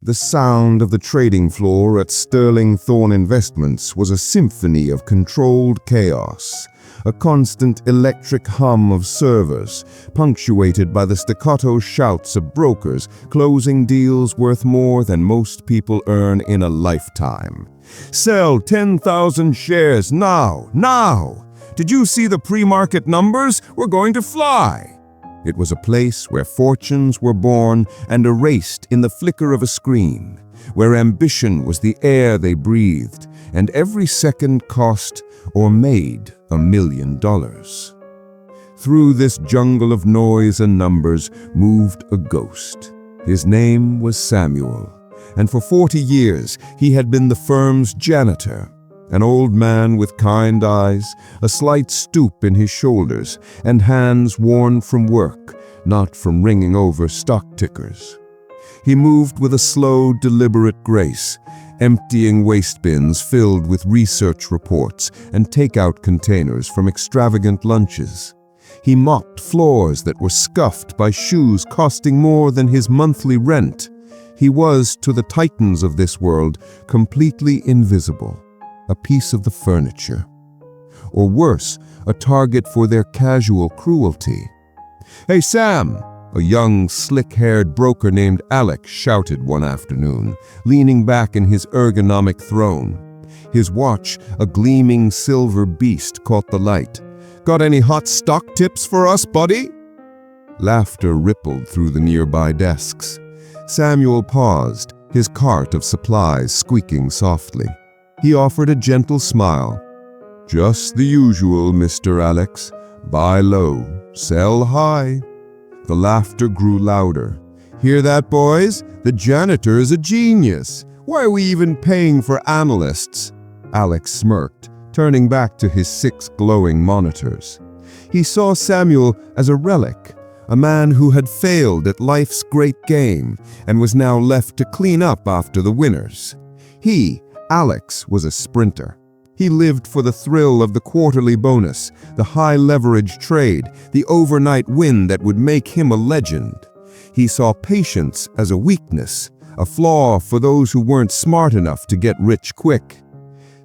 The sound of the trading floor at Sterling Thorne Investments was a symphony of controlled chaos, a constant electric hum of servers, punctuated by the staccato shouts of brokers closing deals worth more than most people earn in a lifetime. "Sell 10,000 shares now, now! Did you see the pre-market numbers? We're going to fly!" It was a place where fortunes were born and erased in the flicker of a screen, where ambition was the air they breathed, and every second cost or made $1 million. Through this jungle of noise and numbers moved a ghost. His name was Samuel, and for 40 years he had been the firm's janitor. An old man with kind eyes, a slight stoop in his shoulders, and hands worn from work, not from ringing over stock tickers. He moved with a slow, deliberate grace, emptying waste bins filled with research reports and takeout containers from extravagant lunches. He mopped floors that were scuffed by shoes costing more than his monthly rent. He was, to the titans of this world, completely invisible. A piece of the furniture. Or worse, a target for their casual cruelty. "Hey, Sam!" a young, slick-haired broker named Alex shouted one afternoon, leaning back in his ergonomic throne. His watch, a gleaming silver beast, caught the light. "Got any hot stock tips for us, buddy?" Laughter rippled through the nearby desks. Samuel paused, his cart of supplies squeaking softly. He offered a gentle smile. "Just the usual, Mr. Alex. Buy low, sell high." The laughter grew louder. "Hear that, boys? The janitor is a genius. Why are we even paying for analysts?" Alex smirked, turning back to his 6 glowing monitors. He saw Samuel as a relic, a man who had failed at life's great game and was now left to clean up after the winners. Alex was a sprinter. He lived for the thrill of the quarterly bonus, the high-leverage trade, the overnight win that would make him a legend. He saw patience as a weakness, a flaw for those who weren't smart enough to get rich quick.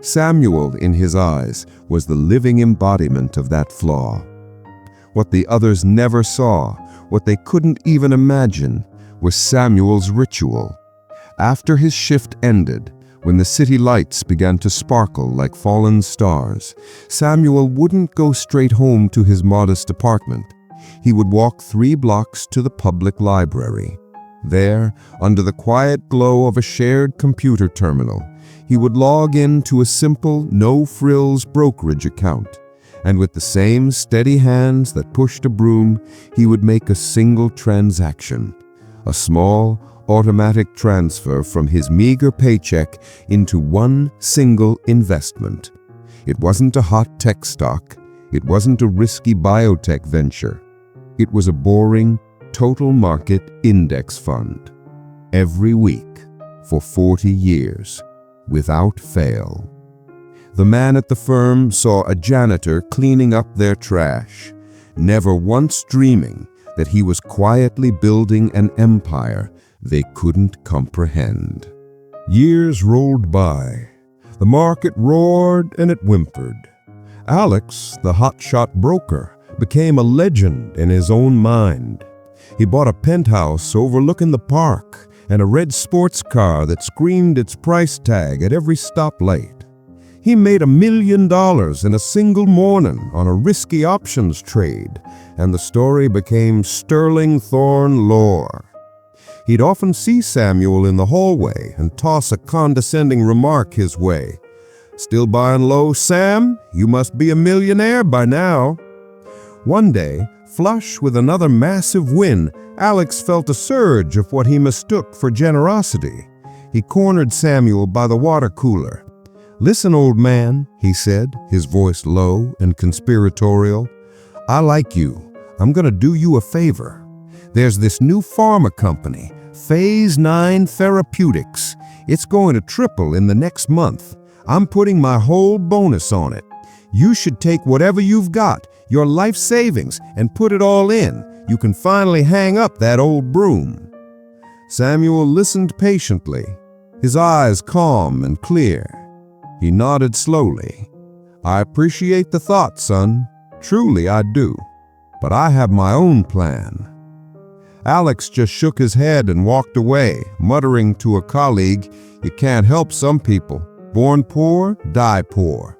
Samuel, in his eyes, was the living embodiment of that flaw. What the others never saw, what they couldn't even imagine, was Samuel's ritual. After his shift ended, when the city lights began to sparkle like fallen stars, Samuel wouldn't go straight home to his modest apartment. He would walk 3 blocks to the public library. There, under the quiet glow of a shared computer terminal, he would log in to a simple, no-frills brokerage account, and with the same steady hands that pushed a broom, he would make a single transaction, a small, automatic transfer from his meager paycheck into one single investment. It wasn't a hot tech stock. It wasn't a risky biotech venture. It was a boring, total market index fund. Every week, for 40 years, without fail. The man at the firm saw a janitor cleaning up their trash, never once dreaming that he was quietly building an empire they couldn't comprehend. Years rolled by. The market roared and it whimpered. Alex, the hotshot broker, became a legend in his own mind. He bought a penthouse overlooking the park and a red sports car that screamed its price tag at every stoplight. He made $1 million in a single morning on a risky options trade, and the story became Sterling Thorne lore. He'd often see Samuel in the hallway and toss a condescending remark his way. "Still buying low, Sam? You must be a millionaire by now." One day, flush with another massive win, Alex felt a surge of what he mistook for generosity. He cornered Samuel by the water cooler. "Listen, old man," he said, his voice low and conspiratorial. "I like you. I'm going to do you a favor. There's this new pharma company, Phase 9 Therapeutics. It's going to triple in the next month. I'm putting my whole bonus on it. You should take whatever you've got, your life savings, and put it all in. You can finally hang up that old broom." Samuel listened patiently, his eyes calm and clear. He nodded slowly. "I appreciate the thought, son. Truly I do. But I have my own plan." Alex just shook his head and walked away, muttering to a colleague, "You can't help some people. Born poor, die poor."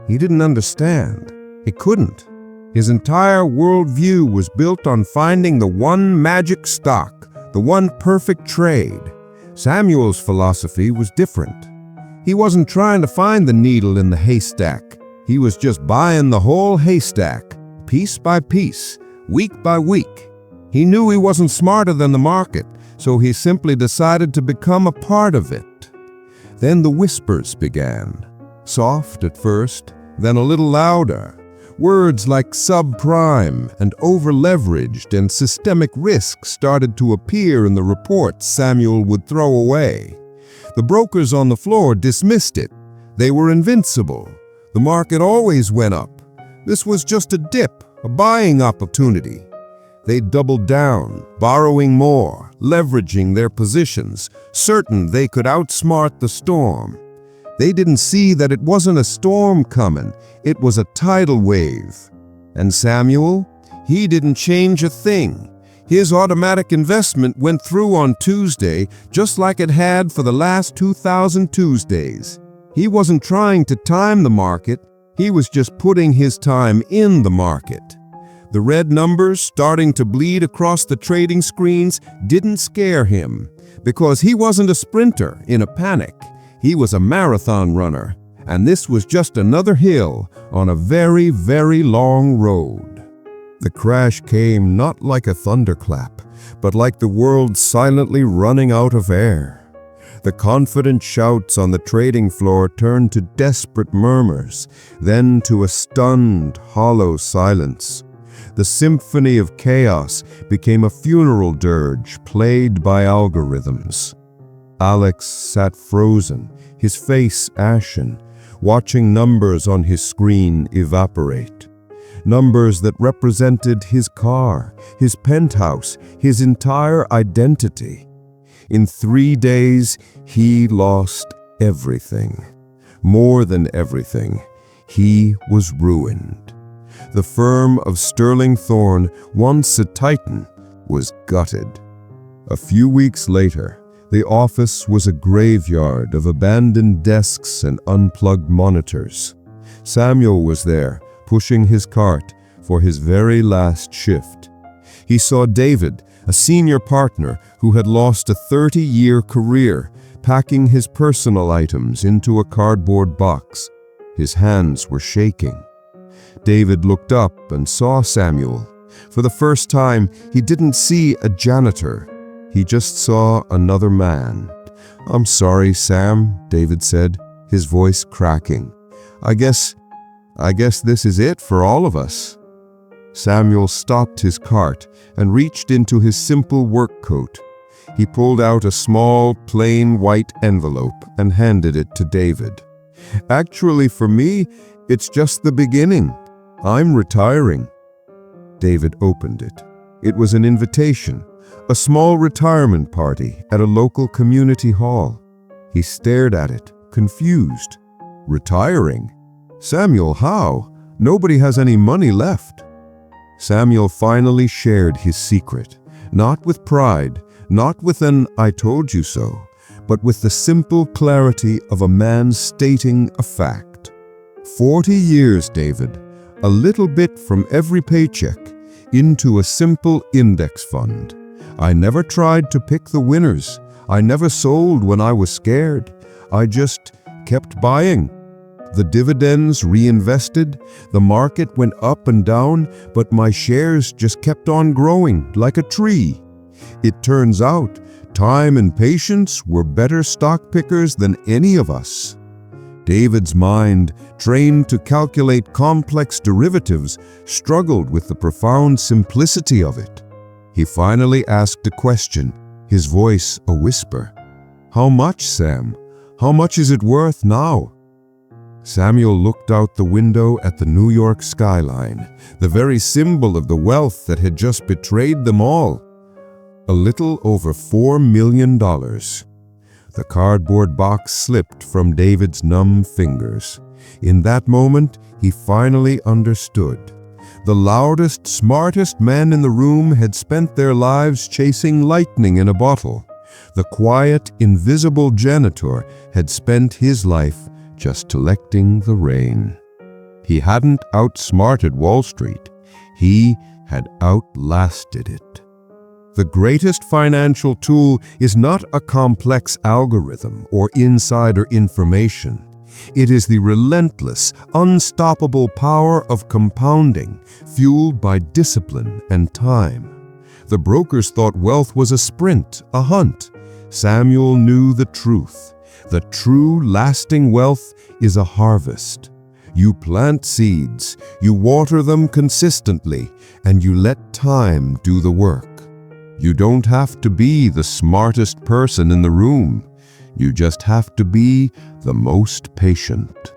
He didn't understand. He couldn't. His entire worldview was built on finding the one magic stock, the one perfect trade. Samuel's philosophy was different. He wasn't trying to find the needle in the haystack. He was just buying the whole haystack, piece by piece, week by week. He knew he wasn't smarter than the market, so he simply decided to become a part of it. Then the whispers began. Soft at first, then a little louder. Words like subprime and over-leveraged and systemic risk started to appear in the reports Samuel would throw away. The brokers on the floor dismissed it. They were invincible. The market always went up. This was just a dip, a buying opportunity. They doubled down, borrowing more, leveraging their positions, certain they could outsmart the storm. They didn't see that it wasn't a storm coming, it was a tidal wave. And Samuel, he didn't change a thing. His automatic investment went through on Tuesday just like it had for the last 2,000 Tuesdays. He wasn't trying to time the market, he was just putting his time in the market. The red numbers starting to bleed across the trading screens didn't scare him because he wasn't a sprinter in a panic. He was a marathon runner, and this was just another hill on a very, very long road. The crash came not like a thunderclap, but like the world silently running out of air. The confident shouts on the trading floor turned to desperate murmurs, then to a stunned, hollow silence. The symphony of chaos became a funeral dirge played by algorithms. Alex sat frozen, his face ashen, watching numbers on his screen evaporate. Numbers that represented his car, his penthouse, his entire identity. In 3 days, he lost everything. More than everything, he was ruined. The firm of Sterling Thorne, once a titan, was gutted. A few weeks later, the office was a graveyard of abandoned desks and unplugged monitors. Samuel was there, pushing his cart for his very last shift. He saw David, a senior partner who had lost a 30-year career, packing his personal items into a cardboard box. His hands were shaking. David looked up and saw Samuel. For the first time, he didn't see a janitor. He just saw another man. "I'm sorry, Sam," David said, his voice cracking. I guess this is it for all of us." Samuel stopped his cart and reached into his simple work coat. He pulled out a small, plain white envelope and handed it to David. "Actually, for me, it's just the beginning. I'm retiring." David opened it. It was an invitation, a small retirement party at a local community hall. He stared at it, confused. "Retiring? Samuel, how? Nobody has any money left." Samuel finally shared his secret, not with pride, not with an "I told you so," but with the simple clarity of a man stating a fact. 40 years, David, a little bit from every paycheck, into a simple index fund. I never tried to pick the winners. I never sold when I was scared. I just kept buying. The dividends reinvested, the market went up and down, but my shares just kept on growing like a tree. It turns out, time and patience were better stock pickers than any of us. David's mind, trained to calculate complex derivatives, struggled with the profound simplicity of it. He finally asked a question, his voice a whisper. "How much, Sam? How much is it worth now?" Samuel looked out the window at the New York skyline, the very symbol of the wealth that had just betrayed them all. a little over $4 million. The cardboard box slipped from David's numb fingers. In that moment, he finally understood. The loudest, smartest men in the room had spent their lives chasing lightning in a bottle. The quiet, invisible janitor had spent his life just collecting the rain. He hadn't outsmarted Wall Street. He had outlasted it. The greatest financial tool is not a complex algorithm or insider information. It is the relentless, unstoppable power of compounding, fueled by discipline and time. The brokers thought wealth was a sprint, a hunt. Samuel knew the truth. The true, lasting wealth is a harvest. You plant seeds, you water them consistently, and you let time do the work. You don't have to be the smartest person in the room. You just have to be the most patient.